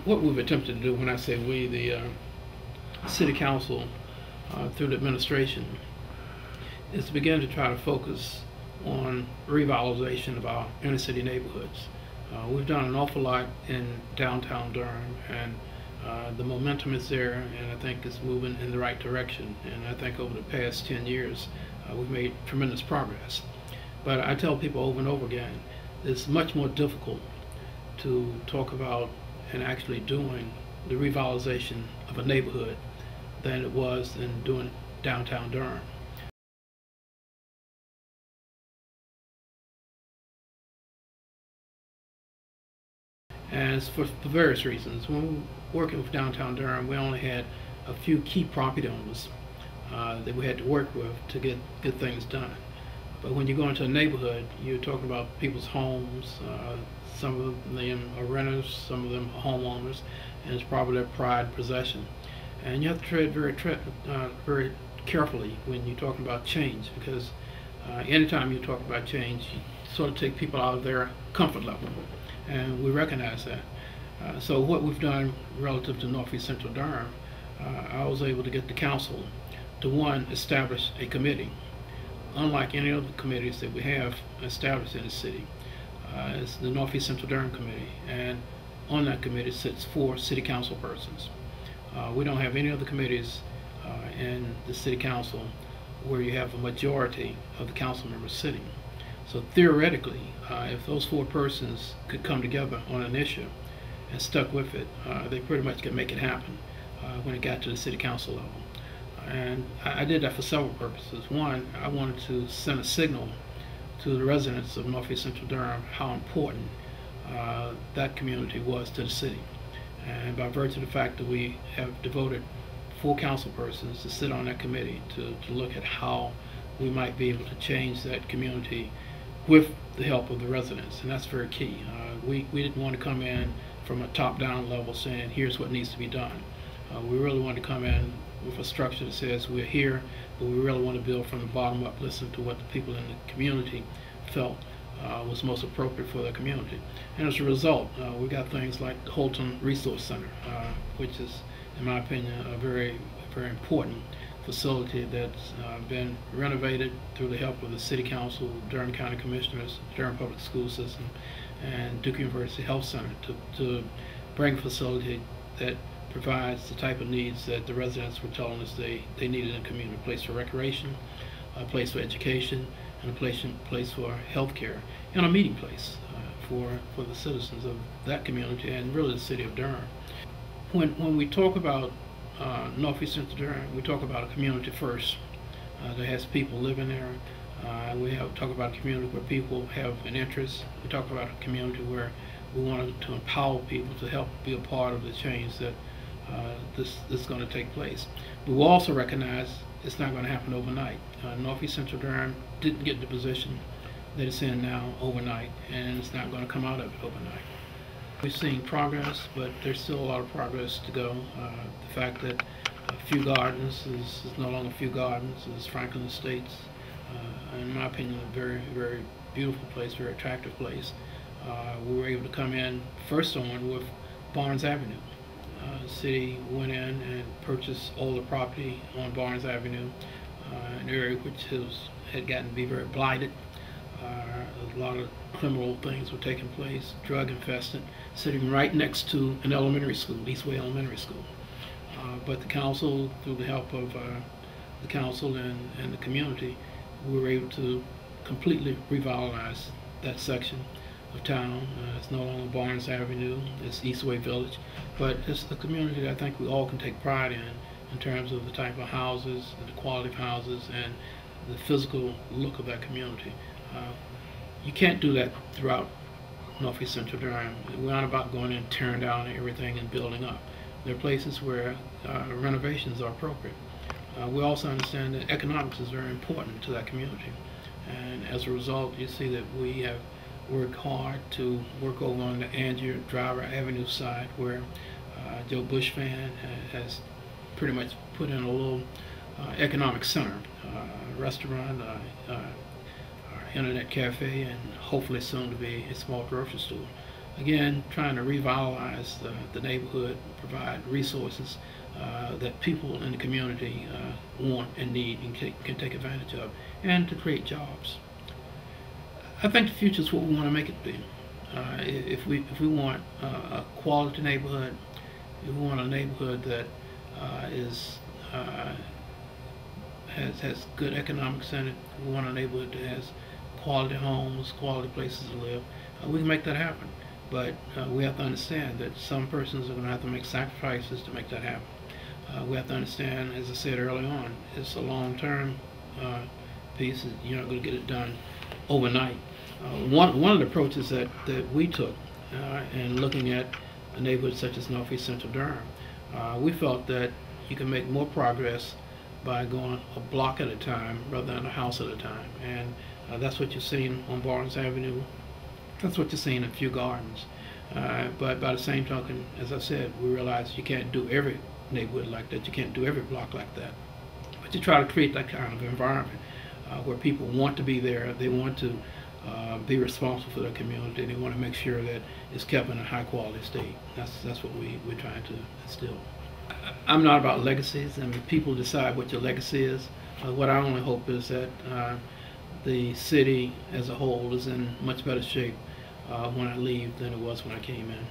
what we've attempted to do, when I say we, the City Council through the administration, is to begin to try to focus on revitalization of our inner city neighborhoods. We've done an awful lot in downtown Durham, and the momentum is there, and I think it's moving in the right direction. And I think over the past 10 years, we've made tremendous progress. But I tell people over and over again, it's much more difficult to talk about and actually doing the revitalization of a neighborhood than it was in doing downtown Durham. And it's for various reasons. When we were working with downtown Durham, we only had a few key property owners that we had to work with to get things done. But when you go into a neighborhood, you're talking about people's homes. Some of them are renters, some of them are homeowners, and it's probably their pride and possession. And you have to tread very carefully when you're talking about change, because anytime you talk about change, you sort of take people out of their comfort level, and we recognize that. So what we've done relative to Northeast Central Durham, I was able to get the council to, one, establish a committee. Unlike any other committees that we have established in the city, it's the Northeast Central Durham Committee, and on that committee sits 4 city council persons. We don't have any other committees in the city council where you have a majority of the council members sitting. So theoretically, if those 4 persons could come together on an issue and stuck with it, they pretty much could make it happen when it got to the city council level. And I did that for several purposes. One, I wanted to send a signal to the residents of Northeast Central Durham how important that community was to the city. And by virtue of the fact that we have devoted 4 council persons to sit on that committee to look at how we might be able to change that community with the help of the residents, and that's very key. We didn't want to come in from a top-down level saying here's what needs to be done. We really wanted to come in with a structure that says we're here, but we really want to build from the bottom up, listen to what the people in the community felt was most appropriate for their community. And as a result, we got things like the Holton Resource Center, which is, in my opinion, a very, very important facility that's been renovated through the help of the City Council, Durham County Commissioners, Durham Public School System, and Duke University Health Center to bring a facility that provides the type of needs that the residents were telling us they needed in a community: a place for recreation, a place for education, and a place for health care, and a meeting place for the citizens of that community and really the city of Durham. When we talk about Northeast Central Durham, we talk about a community first that has people living there. We talk about a community where people have an interest. We talk about a community where we wanted to empower people to help be a part of the change that this is going to take place. But we also recognize it's not going to happen overnight. Northeast Central Durham didn't get the position that it's in now overnight, and it's not going to come out of it overnight. We've seen progress, but there's still a lot of progress to go. The fact that Few Gardens is no longer Few Gardens, it's Franklin Estates. In my opinion, a very, very beautiful place, very attractive place. We were able to come in first on with Barnes Avenue. The city went in and purchased all the property on Barnes Avenue, an area which had gotten to be very blighted. A lot of criminal things were taking place, drug infested, sitting right next to an elementary school, Eastway Elementary School. But the council, through the help of the council and the community, we were able to completely revitalize that section of town. It's no longer Barnes Avenue, it's Eastway Village, but it's a community that I think we all can take pride in terms of the type of houses, the quality of houses, and the physical look of that community. You can't do that throughout Northeast Central Durham. We're not about going in and tearing down everything and building up. There are places where renovations are appropriate. We also understand that economics is very important to that community, and as a result, you see that we have worked hard to work over on the Angier Driver Avenue side, where Joe Bush fan has pretty much put in a little economic center, restaurant, internet cafe, and hopefully soon to be a small grocery store. again, trying to revitalize the neighborhood, provide resources that people in the community want and need and can take advantage of, and to create jobs. I think the future is what we want to make it be. If we want a quality neighborhood, if we want a neighborhood that is has good economics in it, we want a neighborhood that has quality homes, quality places to live, we can make that happen. But we have to understand that some persons are going to have to make sacrifices to make that happen. We have to understand, as I said early on, it's a long-term piece. You're not going to get it done overnight. One of the approaches that we took in looking at a neighborhood such as Northeast Central Durham, we felt that you can make more progress by going a block at a time rather than a house at a time. And that's what you're seeing on Barnes Avenue. That's what you're seeing in Few Gardens. But by the same token, as I said, we realize you can't do every neighborhood like that. You can't do every block like that. But you try to create that kind of environment where people want to be there. They want to be responsible for their community. They want to make sure that it's kept in a high quality state. That's what we're trying to instill. I'm not about legacies. I mean, people decide what your legacy is. What I only hope is that the city as a whole is in much better shape when I leave than it was when I came in.